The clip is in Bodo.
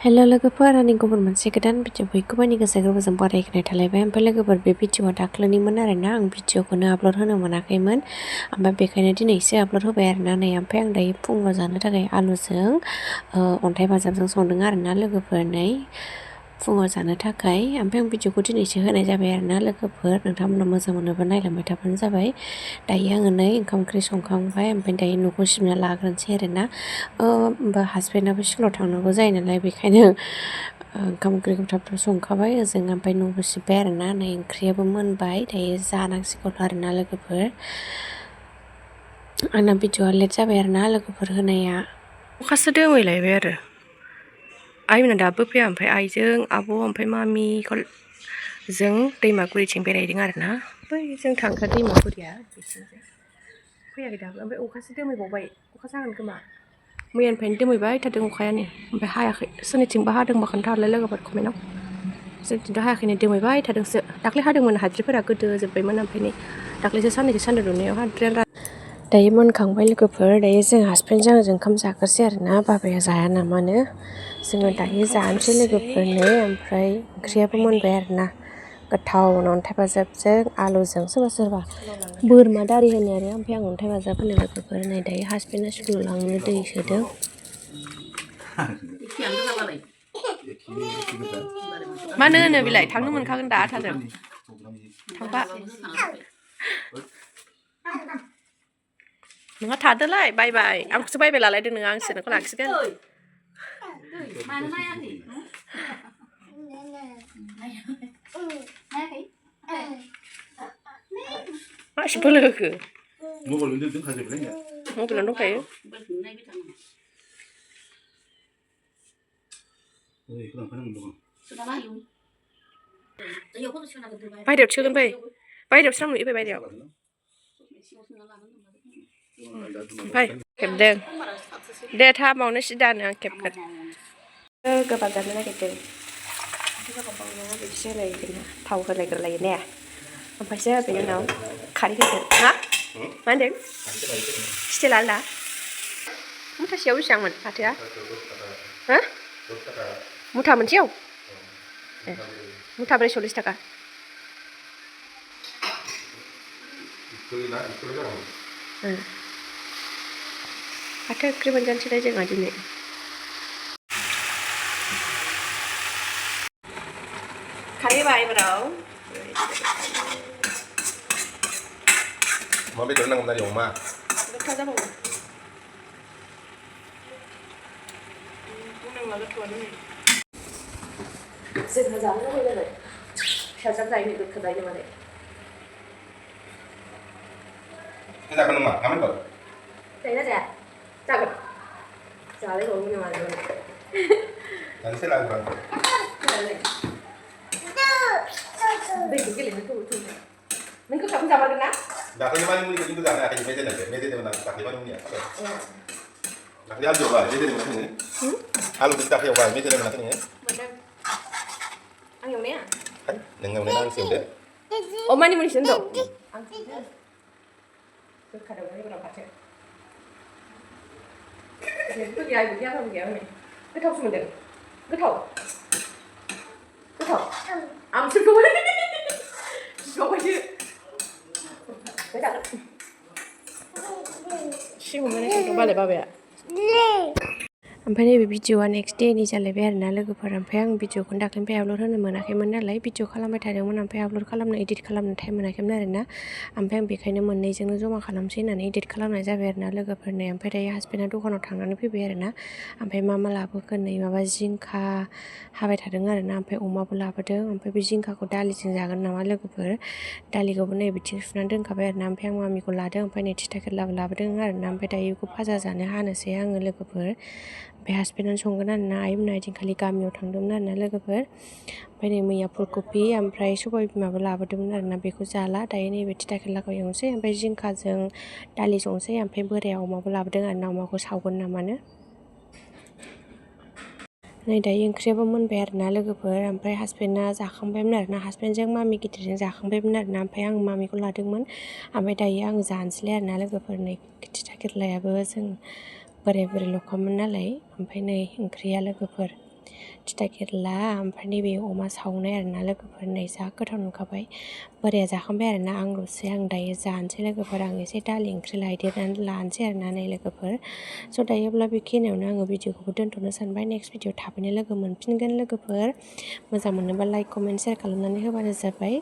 हेल' लोगोफोर आंनि गुबुन मोनसे गोदान भिडिअ बयखौबो गोसो गोरबोजों बरायनाय थालायबाय। ओमफ्राय लोगोफोर बे भिडिअआ दाख्लैनिमोन आरोना, आं भिडिअखौनो आपल'ड होनो मोनाखैमोन। ओमफ्राय बेखायनो दिनैसो आपल'ड होबाय आरोना। नै ओमफ्राय आं दायो फुङाव जानो थाखाय आलुजों अन्थाइ बाजाबजों संदों आरोना लोगोफोर। नै फुङाव जानो थाखाय ओमफ्राय आं भिडिअखौ दिनैसो होनाय जाबाय आरोना लोगोफोर। नोंथांमोना मोजां मोनोबा नायलांबाय थाबानो जाबाय। दायो आङो नै ओंखाम ओंख्रि संखांबाय, ओमफ्राय दायो न'खौ सिबना लाग्रोनोसै आरोना। होमबा हासबेन्डआबो स्कुलाव थांनांगौ जायो नालाय, बेखायनो ओंखाम ओंख्रिखौ थाब थाब संखाबाय ओजों। ओमफ्राय न'बो सिबबाय आरोना। नै ओंख्रियाबो मोनबाय, दायो जानांसिगौ आरोना लोगोफोर। आंना भिडिअआ लेट जाबाय आरोना लोगोफोर होनाया। अखासो दोमैलायबाय आरो आइमोना दाबो फैया। ओमफ्राय आइजों आब' ओमफ्राय मामिखौ जों दैमागुरिथिं बेरायदों आरोना। बै जों थांग्रा दैमागुरिया बिथिंजाय फैयाखै दाबो। ओमफ्राय अखासो दोमैबावबाय, अखा जागोन खोमा। मैयानिफ्रायनो दोमैबाय थादों अखायानो, ओमफ्राय हायाखै। सोरनिथिंबा हादोंबा खोन्थाहरलाय लोगोफोर कमेन्टआव। जोंथिंथ' हायाखैनो, दोमैबाय थादोंसो। दाख्लै हादोंमोन, हाद्रिफोरा गोदोजोब्बायमोन। ओमफ्राय नै दाख्लैसो साननैसो सान्दुं दुंनायाव हाद्रियानो दायो मोनखांबाय लोगोफोर। दायो जों हासबेन्डजों आंजों ओंखाम जाग्रोसै आरोना। बाबाया जाया नामानो। जोङो दायो जानोसै लोगोफोरनो। ओमफ्राय ओंख्रियाबो मोनबाय आरोना, गोथावनो अन्थाइ बाजाबजों आलुजों। सोरबा सोरबा बोरमा दारि होनो आरो, ओमफ्राय आं अन्थाइ बाजाब होनो लोगोफोर। नै दायो हासबेन्डआ स्कुलाव लांनो दै सोदों। मानो होनो बिलाय, थांनो मोनखागोन दा आथाजों थांबा। नोंहा थादोलाय, बाय बाय। आंखौसो बाय बाय लालायदों नोङो, आंसो नोंखौ लाखिगोन। मासि बोलो होखो? मबाइलावनो दोनखाजोबबाय। मबाइलावनो दंखायो। बायहेरायाव थिखोगोन फै, बायहेरायाव स्रां नुयो फै बायहेरायाव। ओमफ्राय खेबदों दे, थामावनो सिदानो आं खेबगोन। गोबाब जानो नागिरदों। बिदिसो होलायगोन, थाव होलायग्रोलायो ने, ओमफ्रायसो बेनि उनाव खारै होगोन। मा होनदों? स्टिल आलदा मुथासेयाव बेसेबांमोन फाथोआ? हो? मुथा मोनसेयाव? ए, मुथाब्रै 40 थाखा। फाथो ओंख्रि मोनजानोसैलाय जोंहा दिनै। खारै होबाय एबाराव। मा बेदर नांगौमोन आरो अमा? गोथाव जाबावो। बुंनांला गोथावानो नै। जोंहा जानो लुबैलायबाय। फिसाजोआ जायनो गोखा जायो मालाय। जागोन नामा? मा होनदों? जायोना जाया? जागोन। जालायबावो नामा नोङो? जानोसै लाबोबा। दैखौ गेलेनो थौ थौ। नों गोखाखौ जामारगोन ना? दाख्लैनि मानि मुलिखौ खिन्थु जानो हायाखै, मेजेममोन आं दाख्लै मानि मुलिया। दाख्लै आलु एवबाय, मेजेममोन नोङो? आलुखौ दाख्लै एवबाय, मेजेम मोनाखै नोङो? मोनदों। आं एवनाया? नों एवनाया आंसो एवदो। अ मानि मुनिसो होनदों? आं संदों। गोखा दंना एबाराव फाथो। जेबो गैया, आइबो गैया, आफाबो गैया हनै। गोथावसो मोनदों? गोथाव? गोथाव? आमसोरखौबो गिबावबायसो। जागोन। सि हमनानै संदों मालाय बाबाया। ओमफ्राय नैबे भिडिअआ नेक्स्ट देनि जालायबाय आरोना लोगोफोर। ओमफ्राय आं भिडिअखौनो दाख्लैनिफ्राय आपल'ड होनो मोनाखैमोन नालाय, भिडिअ खालामबाय थादोंमोन। ओमफ्राय आपल'ड खालामनो, इडिट खालामनो टाइम मोनाखैमोन आरोना। ओमफ्राय आं बेखायनो मोननैजोंनो जमा खालामसै होननानै इडिट खालामनाय जाबाय आरोना लोगोफोरनो। ओमफ्राय दायो हासबेन्डआ दखानाव थांनानै फैबाय आरोना। ओमफ्राय मा मा लाबोखो, नै माबा जिंखा हाबाय थादों आरोना। ओमफ्राय अमाबो लाबोदों। ओमफ्राय बे जिंखाखौ दालिजों जागोन नामा लोगोफोर। दालिखौबो नै बिथिं सुनानै दोनखाबाय आरोना। ओमफ्राय आं मामिखौ लादों। ओमफ्राय नै थिथा केरेलाबो लाबोदों आरोना। ओमफ्राय दायो बेखौ भाजा जानो हानोसै आङो लोगोफोर। ओमफ्राय हासबेन्डआनो संगोन आरोना। आइमोना ओइदिनखालि गामियाव थांदोंमोन आरोना लोगोफोर। ओमफ्राय नै मैया फुलकबि ओमफ्राय सबाय बिमाबो लाबोदोंमोन आरोना, बेखौ जाला। दायो नैबे थिथा केरेलाखौ एवनोसै, ओमफ्राय जिंखाजों दालि संसै। ओमफ्राय बोराया अमाबो लाबोदों आरोना, अमाखौ सावगोन नामानो। नै दायो ओंख्रियाबो मोनबाय आरोना लोगोफोर। ओमफ्राय हासबेन्डआ जाखांबायमोन आरोना, हासबेन्डजों मामि गिदिरजों जाखांबायमोन आरोना। ओमफ्राय आं मामिखौ लादोंमोन। ओमफ्राय दायो आं जानोसैलाय आरोना लोगोफोर। नै थिथा केरेलायाबो जों बोराय बुरैल'खामोन नालाय। ओमफ्राय नै ओंख्रिया लोगोफोर। थिथा केरला ओमफ्राय नैबे अमा सावनाय आरोना लोगोफोर नै जा गोथाव नुखाबाय। बोराया जाखांबाय आरोना आंल'सै आं दायो जानोसै लोगोफोर। आं एसे दालि ओंख्रि लायदेरनानै लानोसै आरोना नै लोगोफोर। स' दायोब्ला बेखिनियावनो आङो भिडिअखौबो दोनथ'नो सानबाय। नेक्स्ट भिडिअ थाबैनो लोगो मोनफिनगोन लोगोफोर। मोजां मोनोबा लाइक कमेन्ट शेयार खालामनानै होबानो जाबाय।